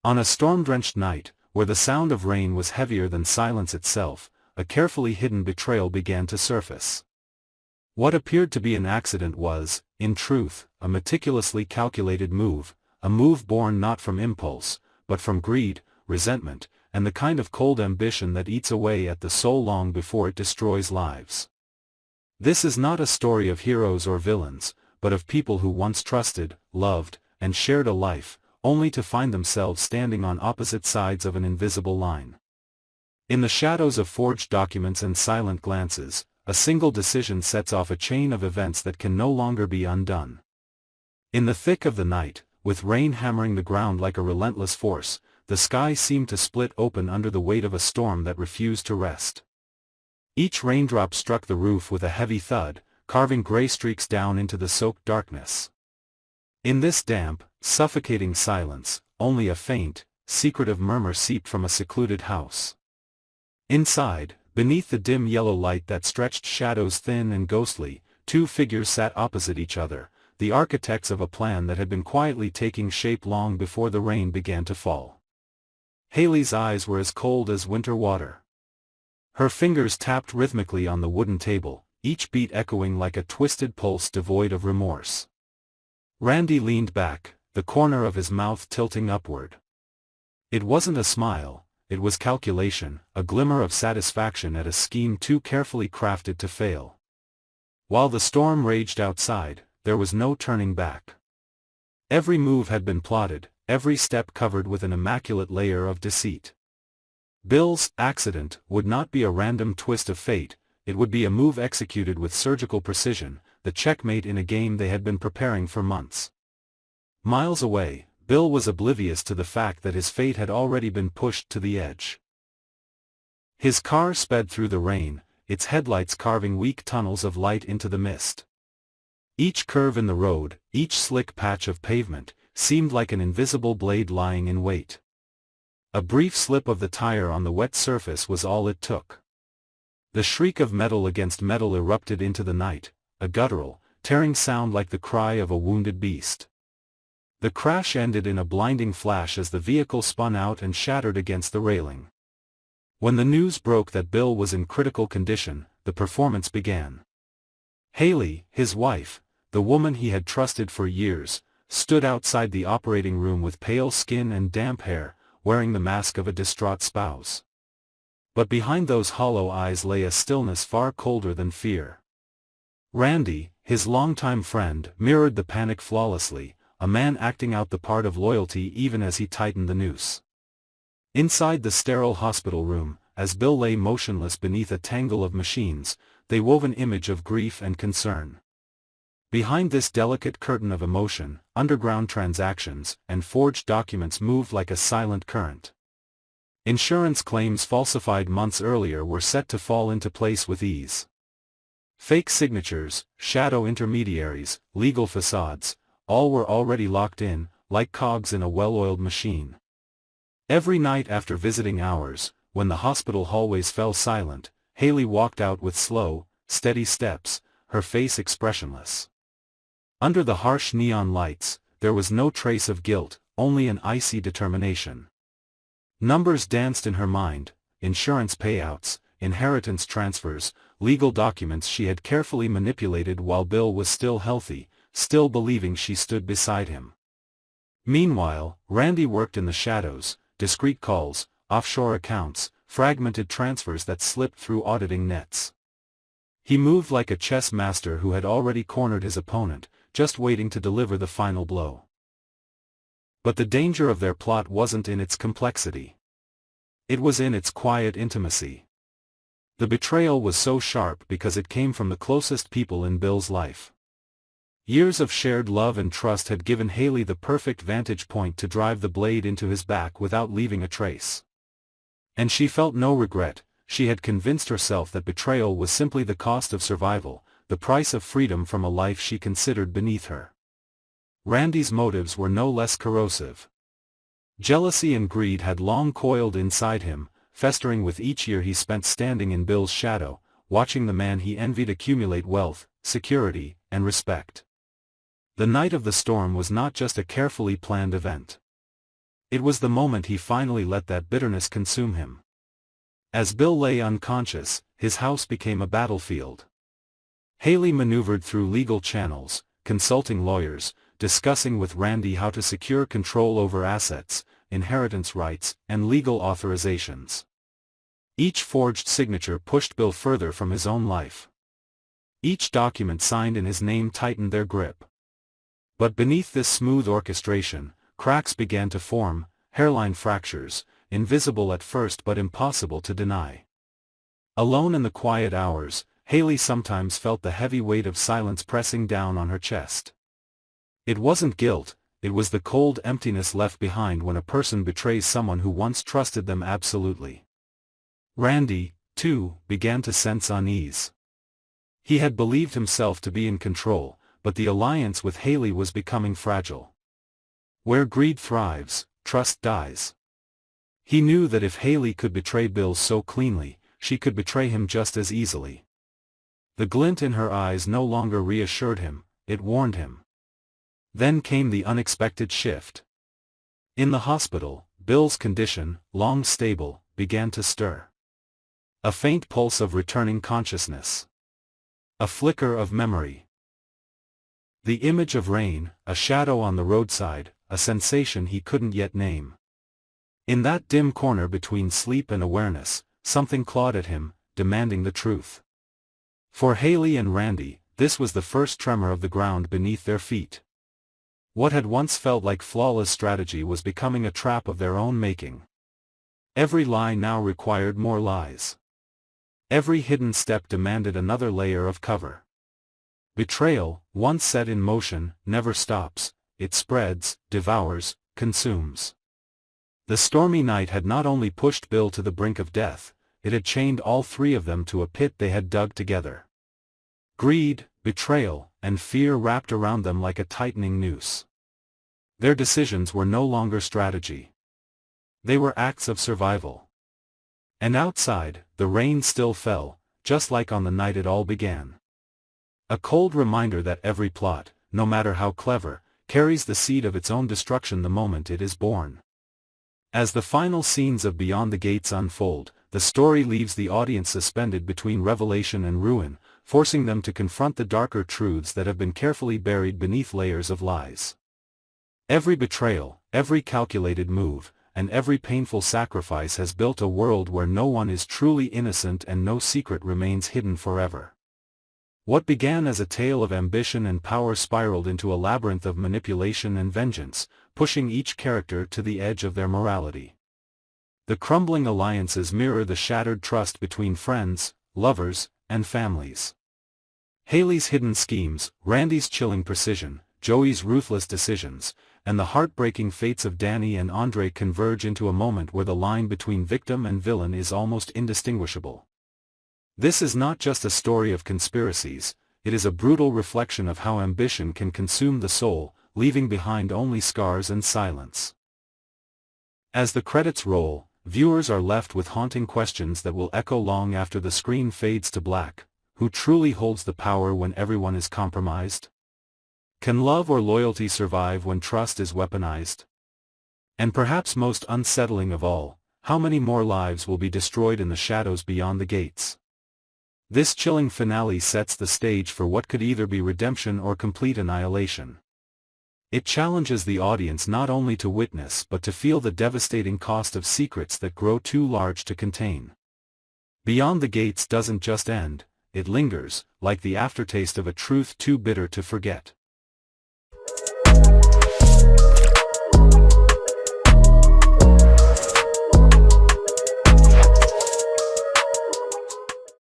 On a storm-drenched night, where the sound of rain was heavier than silence itself, a carefully hidden betrayal began to surface. What appeared to be an accident was, in truth, a meticulously calculated move, a move born not from impulse, but from greed, resentment, and the kind of cold ambition that eats away at the soul long before it destroys lives. This is not a story of heroes or villains, but of people who once trusted, loved, and shared a life, only to find themselves standing on opposite sides of an invisible line. In the shadows of forged documents and silent glances, a single decision sets off a chain of events that can no longer be undone. In the thick of the night, with rain hammering the ground like a relentless force, the sky seemed to split open under the weight of a storm that refused to rest. Each raindrop struck the roof with a heavy thud, carving gray streaks down into the soaked darkness. In this damp, suffocating silence, only a faint, secretive murmur seeped from a secluded house. Inside, beneath the dim yellow light that stretched shadows thin and ghostly, two figures sat opposite each other, the architects of a plan that had been quietly taking shape long before the rain began to fall. Hayley's eyes were as cold as winter water. Her fingers tapped rhythmically on the wooden table, each beat echoing like a twisted pulse devoid of remorse. Randy leaned back, the corner of his mouth tilting upward. It wasn't a smile, it was calculation, a glimmer of satisfaction at a scheme too carefully crafted to fail. While the storm raged outside, there was no turning back. Every move had been plotted, every step covered with an immaculate layer of deceit. Bill's accident would not be a random twist of fate, it would be a move executed with surgical precision, the checkmate in a game they had been preparing for months. Miles away, Bill was oblivious to the fact that his fate had already been pushed to the edge. His car sped through the rain, its headlights carving weak tunnels of light into the mist. Each curve in the road, each slick patch of pavement, seemed like an invisible blade lying in wait. A brief slip of the tire on the wet surface was all it took. The shriek of metal against metal erupted into the night, a guttural, tearing sound like the cry of a wounded beast. The crash ended in a blinding flash as the vehicle spun out and shattered against the railing. When the news broke that Bill was in critical condition, the performance began. Hayley, his wife, the woman he had trusted for years, stood outside the operating room with pale skin and damp hair, wearing the mask of a distraught spouse. But behind those hollow eyes lay a stillness far colder than fear. Randy, his longtime friend, mirrored the panic flawlessly, a man acting out the part of loyalty even as he tightened the noose. Inside the sterile hospital room, as Bill lay motionless beneath a tangle of machines, they wove an image of grief and concern. Behind this delicate curtain of emotion, underground transactions and forged documents moved like a silent current. Insurance claims falsified months earlier were set to fall into place with ease. Fake signatures, shadow intermediaries, legal facades, all were already locked in, like cogs in a well-oiled machine. Every night after visiting hours, when the hospital hallways fell silent, Hayley walked out with slow, steady steps, her face expressionless. Under the harsh neon lights, there was no trace of guilt, only an icy determination. Numbers danced in her mind, insurance payouts, inheritance transfers, legal documents she had carefully manipulated while Bill was still healthy, still believing she stood beside him. Meanwhile, Randy worked in the shadows, discreet calls, offshore accounts, fragmented transfers that slipped through auditing nets. He moved like a chess master who had already cornered his opponent, just waiting to deliver the final blow. But the danger of their plot wasn't in its complexity. It was in its quiet intimacy. The betrayal was so sharp because it came from the closest people in Bill's life. Years of shared love and trust had given Hayley the perfect vantage point to drive the blade into his back without leaving a trace. And she felt no regret, she had convinced herself that betrayal was simply the cost of survival, the price of freedom from a life she considered beneath her. Randy's motives were no less corrosive. Jealousy and greed had long coiled inside him, festering with each year he spent standing in Bill's shadow, watching the man he envied accumulate wealth, security, and respect. The night of the storm was not just a carefully planned event. It was the moment he finally let that bitterness consume him. As Bill lay unconscious, his house became a battlefield. Hayley maneuvered through legal channels, consulting lawyers, discussing with Randy how to secure control over assets, inheritance rights, and legal authorizations. Each forged signature pushed Bill further from his own life. Each document signed in his name tightened their grip. But beneath this smooth orchestration, cracks began to form, hairline fractures, invisible at first but impossible to deny. Alone in the quiet hours, Hayley sometimes felt the heavy weight of silence pressing down on her chest. It wasn't guilt, it was the cold emptiness left behind when a person betrays someone who once trusted them absolutely. Randy, too, began to sense unease. He had believed himself to be in control, but the alliance with Hayley was becoming fragile. Where greed thrives, trust dies. He knew that if Hayley could betray Bill so cleanly, she could betray him just as easily. The glint in her eyes no longer reassured him, it warned him. Then came the unexpected shift. In the hospital, Bill's condition, long stable, began to stir. A faint pulse of returning consciousness. A flicker of memory. The image of rain, a shadow on the roadside, a sensation he couldn't yet name. In that dim corner between sleep and awareness, something clawed at him, demanding the truth. For Hayley and Randy, this was the first tremor of the ground beneath their feet. What had once felt like flawless strategy was becoming a trap of their own making. Every lie now required more lies. Every hidden step demanded another layer of cover. Betrayal, once set in motion, never stops, it spreads, devours, consumes. The stormy night had not only pushed Bill to the brink of death, it had chained all three of them to a pit they had dug together. Greed, betrayal, and fear wrapped around them like a tightening noose. Their decisions were no longer strategy. They were acts of survival. And outside, the rain still fell, just like on the night it all began. A cold reminder that every plot, no matter how clever, carries the seed of its own destruction the moment it is born. As the final scenes of Beyond the Gates unfold, the story leaves the audience suspended between revelation and ruin, forcing them to confront the darker truths that have been carefully buried beneath layers of lies. Every betrayal, every calculated move, and every painful sacrifice has built a world where no one is truly innocent and no secret remains hidden forever. What began as a tale of ambition and power spiraled into a labyrinth of manipulation and vengeance, pushing each character to the edge of their morality. The crumbling alliances mirror the shattered trust between friends, lovers, and families. Hayley's hidden schemes, Randy's chilling precision, Joey's ruthless decisions, and the heartbreaking fates of Danny and Andre converge into a moment where the line between victim and villain is almost indistinguishable. This is not just a story of conspiracies, it is a brutal reflection of how ambition can consume the soul, leaving behind only scars and silence. As the credits roll, viewers are left with haunting questions that will echo long after the screen fades to black. Who truly holds the power when everyone is compromised? Can love or loyalty survive when trust is weaponized? And perhaps most unsettling of all, how many more lives will be destroyed in the shadows beyond the gates? This chilling finale sets the stage for what could either be redemption or complete annihilation. It challenges the audience not only to witness but to feel the devastating cost of secrets that grow too large to contain. Beyond the Gates doesn't just end, it lingers, like the aftertaste of a truth too bitter to forget.